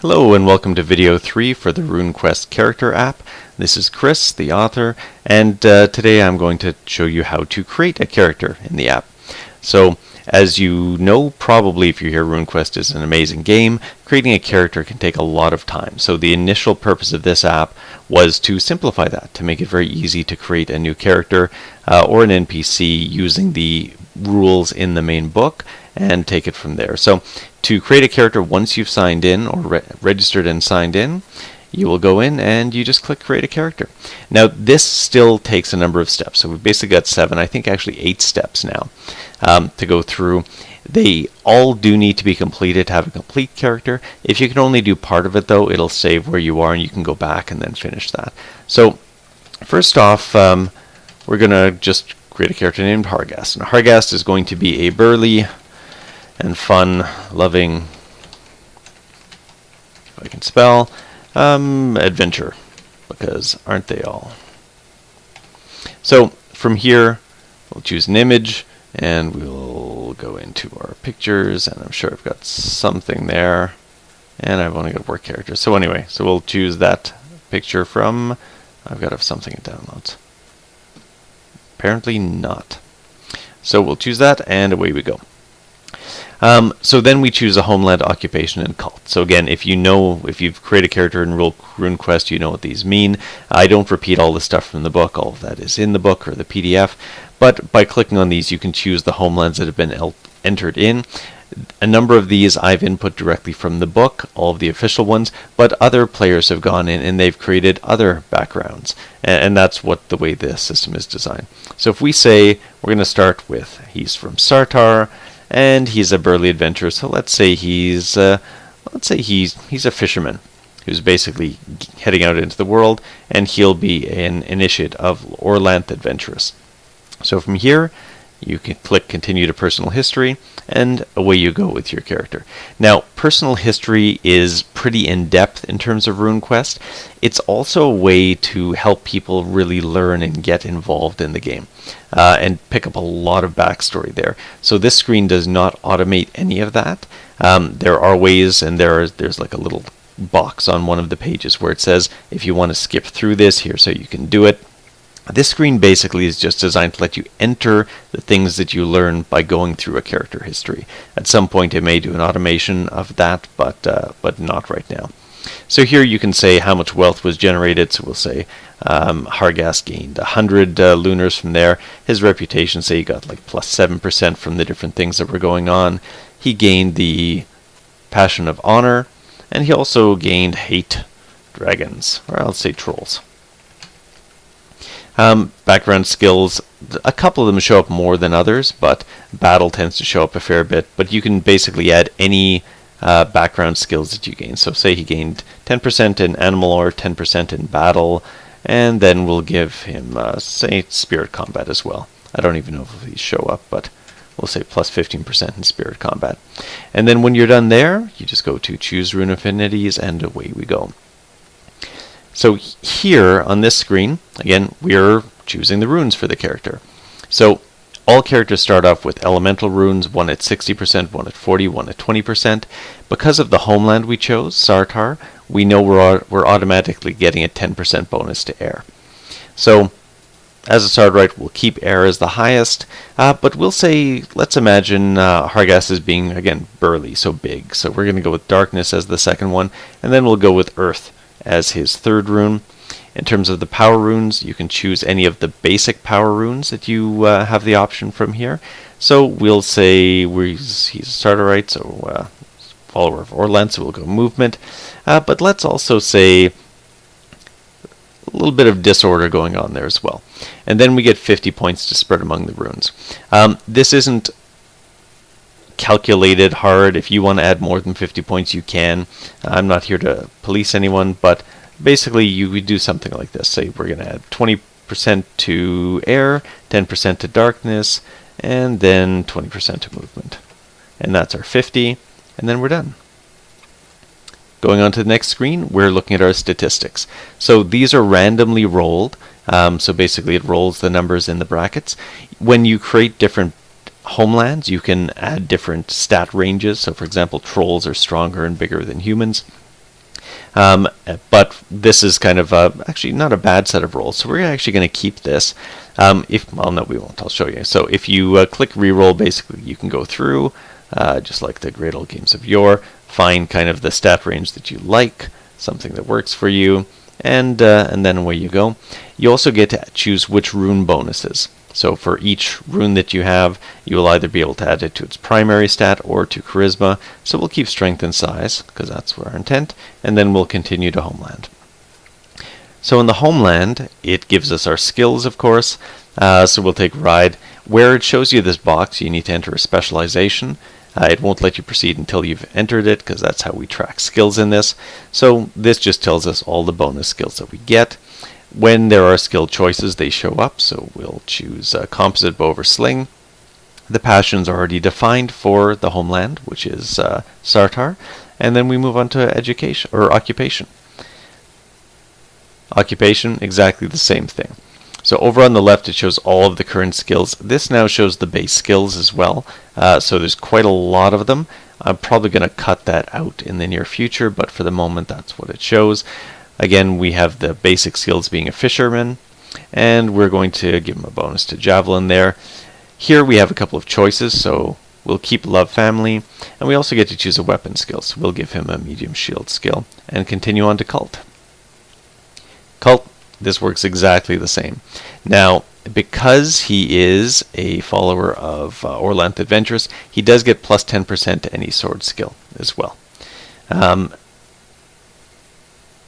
Hello and welcome to video 3 for the Runequest character app. This is Chris, the author, and today I'm going to show you how to create a character in the app. So, as you know, probably if you hear Runequest is an amazing game, creating a character can take a lot of time. So the initial purpose of this app was to simplify that, to make it very easy to create a new character or an NPC using the rules in the main book and take it from there. So to create a character, once you've signed in or registered and signed in, you will go in and you just click create a character. Now this still takes a number of steps. So we've basically got 7, I think actually 8 steps now to go through. They all do need to be completed to have a complete character. If you can only do part of it though, it'll save where you are and you can go back and then finish that. So first off, we're going to just create a character named Hargast. And Hargast is going to be a burly and fun, loving, if I can spell, adventure, because aren't they all? So from here, we'll choose an image, and we'll go into our pictures, and I'm sure I've got something there, and I've only got work characters. So anyway, so we'll choose that picture from, I've got to have something in downloads. Apparently not. So we'll choose that, and away we go. So then we choose a homeland, occupation, and cult. So again, if you've created a character in Runequest, you know what these mean. I don't repeat all the stuff from the book. All of that is in the book or the PDF. But by clicking on these, you can choose the homelands that have been entered in. A number of these I've input directly from the book, all of the official ones, but other players have gone in and they've created other backgrounds. And that's what the way the system is designed. So if we say we're going to start with he's from Sartar, and he's a burly adventurer. So let's say he's a fisherman who's basically heading out into the world, and he'll be an initiate of Glorantha adventurous. So from here, you can click continue to personal history, and away you go with your character. Now, personal history is pretty in-depth in terms of Runequest. It's also a way to help people really learn and get involved in the game, and pick up a lot of backstory there. So this screen does not automate any of that. There are ways, and there's like a little box on one of the pages where it says if you want to skip through this here, so you can do it. This screen basically is just designed to let you enter the things that you learn by going through a character history. At some point it may do an automation of that, but not right now. So here you can say how much wealth was generated. So we'll say Hargast gained 100 lunars from there. His reputation, say he got like plus 7% from the different things that were going on. He gained the passion of honor, and he also gained hate dragons, or I'll say trolls. Background skills, a couple of them show up more than others, but battle tends to show up a fair bit. But you can basically add any background skills that you gain. So say he gained 10% in animal or 10% in battle, and then we'll give him, say, spirit combat as well. I don't even know if these show up, but we'll say plus 15% in spirit combat. And then when you're done there, you just go to choose rune affinities, and away we go. So here on this screen, again, we're choosing the runes for the character. So all characters start off with elemental runes, one at 60%, one at 40%, one at 20%. Because of the homeland we chose, Sartar, we know we're automatically getting a 10% bonus to air. So as a start right, we'll keep air as the highest, but we'll say, let's imagine Hargast as being, again, burly, so big. So we're going to go with darkness as the second one, and then we'll go with earth as his third rune. In terms of the power runes, you can choose any of the basic power runes that you have the option from here. So we'll say he's a starter, right? So follower of Orland, so we'll go movement. But let's also say a little bit of disorder going on there as well. And then we get 50 points to spread among the runes. This isn't calculated hard. If you want to add more than 50 points, you can. I'm not here to police anyone, but basically you would do something like this. Say we're going to add 20% to air, 10% to darkness, and then 20% to movement. And that's our 50, and then we're done. Going on to the next screen, we're looking at our statistics. So these are randomly rolled. So basically it rolls the numbers in the brackets. When you create different homelands, you can add different stat ranges. So for example, trolls are stronger and bigger than humans. But this is kind of actually not a bad set of rolls, so we're actually going to keep this. Well, no, we won't. I'll show you. So if you click reroll, basically you can go through, just like the great old games of yore, find kind of the stat range that you like, something that works for you, and then away you go. You also get to choose which rune bonuses. So for each rune that you have, you will either be able to add it to its primary stat or to charisma. So we'll keep strength and size, because that's our intent, and then we'll continue to Homeland. So in the Homeland, it gives us our skills, of course. So we'll take Ride. Where it shows you this box, you need to enter a specialization. It won't let you proceed until you've entered it, because that's how we track skills in this. So this just tells us all the bonus skills that we get. When there are skill choices, they show up, so we'll choose Composite Bow over Sling. The passions are already defined for the Homeland, which is Sartar, and then we move on to education, or occupation. Occupation, exactly the same thing. So over on the left, it shows all of the current skills. This now shows the base skills as well, so there's quite a lot of them. I'm probably going to cut that out in the near future, but for the moment, that's what it shows. Again, we have the basic skills being a fisherman, and we're going to give him a bonus to javelin there. Here we have a couple of choices, so we'll keep love family, and we also get to choose a weapon skill, so we'll give him a medium shield skill, and continue on to cult. Cult, this works exactly the same. Now, because he is a follower of Orlanth Adventurous, he does get plus 10% to any sword skill as well.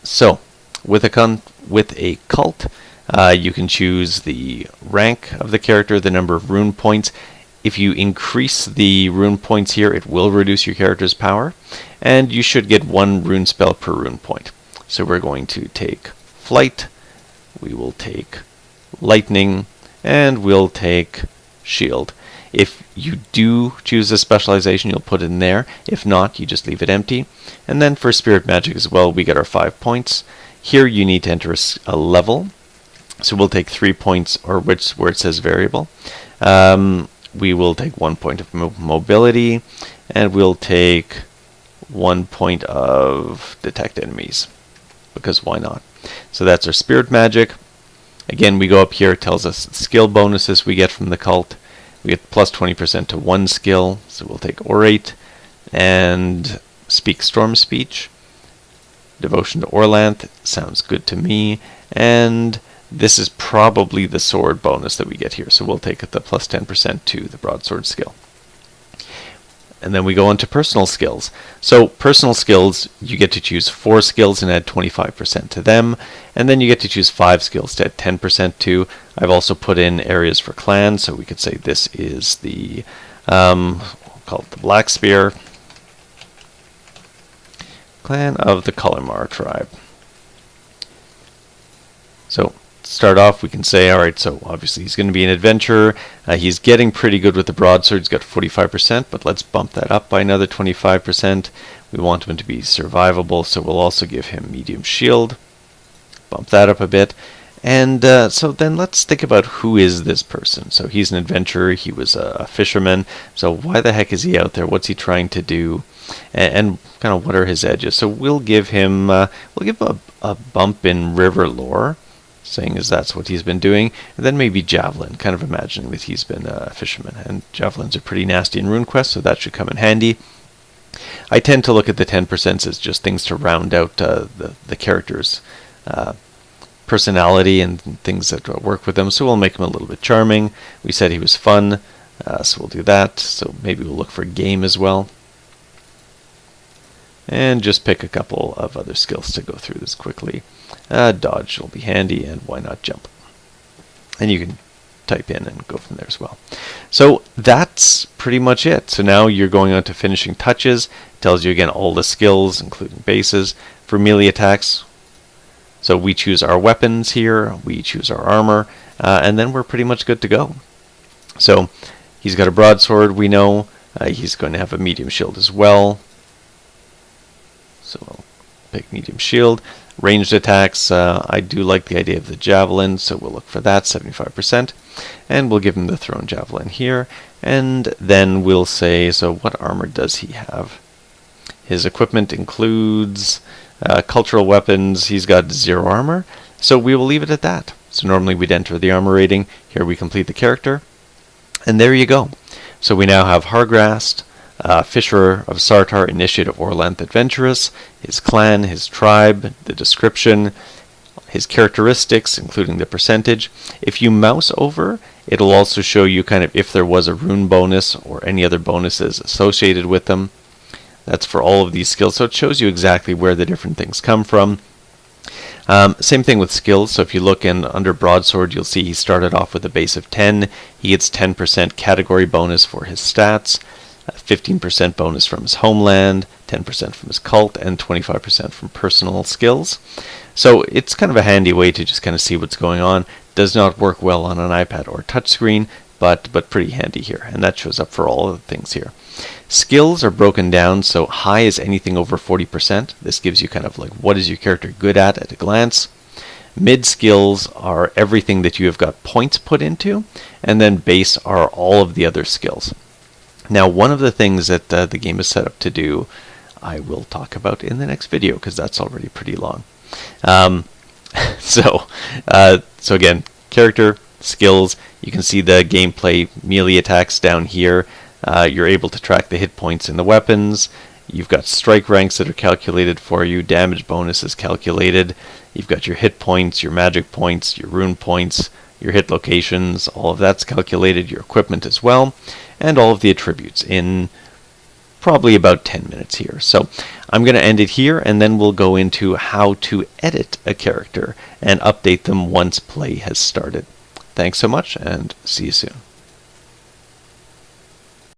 So, with a cult, you can choose the rank of the character, the number of rune points. If you increase the rune points here, it will reduce your character's power, and you should get 1 rune spell per rune point. So we're going to take Flight, we will take Lightning, and we'll take Shield. If you do choose a specialization, you'll put it in there. If not, you just leave it empty. And then for Spirit Magic as well, we get our 5 points. Here you need to enter a level. So we'll take 3 points, or where it says variable. We will take 1 point of mobility, and we'll take 1 point of detect enemies, because why not? So that's our Spirit Magic. Again, we go up here, it tells us the skill bonuses we get from the cult. We get plus 20% to 1 skill, so we'll take Orate and Speak Storm Speech. Devotion to Orlanth sounds good to me, and this is probably the sword bonus that we get here, so we'll take the plus 10% to the broadsword skill. And then we go into personal skills. So personal skills, you get to choose 4 skills and add 25% to them, and then you get to choose 5 skills to add 10% to. I've also put in areas for clans, so we could say this is the, we'll call it the Black Spear, clan of the Colormar tribe. So start off, we can say, alright, so obviously he's going to be an adventurer. He's getting pretty good with the broadsword. He's got 45%, but let's bump that up by another 25%. We want him to be survivable, so we'll also give him medium shield. Bump that up a bit. And so then let's think about who is this person. So he's an adventurer. He was a fisherman. So why the heck is he out there? What's he trying to do? And kind of what are his edges? So we'll give him a bump in river lore, saying as that's what he's been doing, and then maybe javelin, kind of imagining that he's been a fisherman, and javelins are pretty nasty in Runequest, so that should come in handy. I tend to look at the 10% as just things to round out the character's personality and things that work with them, so we'll make him a little bit charming. We said he was fun, so we'll do that. So maybe we'll look for game as well, and just pick a couple of other skills to go through this quickly. Dodge will be handy, and why not jump? And you can type in and go from there as well. So that's pretty much it. So now you're going on to finishing touches. It tells you again all the skills, including bases. For melee attacks, so we choose our weapons here, we choose our armor, and then we're pretty much good to go. So he's got a broadsword, we know. He's going to have a medium shield as well. So we'll pick medium shield. Ranged attacks, I do like the idea of the javelin, so we'll look for that, 75%. And we'll give him the thrown javelin here. And then we'll say, so what armor does he have? His equipment includes Cultural weapons, he's got 0 armor, so we will leave it at that. So normally we'd enter the armor rating. Here we complete the character, and there you go. So we now have Hargrast, Fisher of Sartar, Initiate of Orlanth Adventurous, his clan, his tribe, the description, his characteristics, including the percentage. If you mouse over, it'll also show you kind of if there was a rune bonus or any other bonuses associated with them. That's for all of these skills, so it shows you exactly where the different things come from. Same thing with skills, so if you look in under Broadsword, you'll see he started off with a base of 10. He gets 10% category bonus for his stats, 15% bonus from his Homeland, 10% from his cult, and 25% from personal skills. So it's kind of a handy way to just kind of see what's going on. Does not work well on an iPad or touchscreen, but pretty handy here, and that shows up for all of the things here. Skills are broken down, so high is anything over 40%. This gives you kind of like what is your character good at a glance. Mid skills are everything that you have got points put into, and then base are all of the other skills. Now, one of the things that the game is set up to do, I will talk about in the next video, because that's already pretty long. So again, character, skills, you can see the gameplay melee attacks down here. You're able to track the hit points in the weapons. You've got strike ranks that are calculated for you. Damage bonus is calculated. You've got your hit points, your magic points, your rune points, your hit locations. All of that's calculated. Your equipment as well. And all of the attributes in probably about 10 minutes here. So I'm going to end it here, and then we'll go into how to edit a character and update them once play has started. Thanks so much, and see you soon.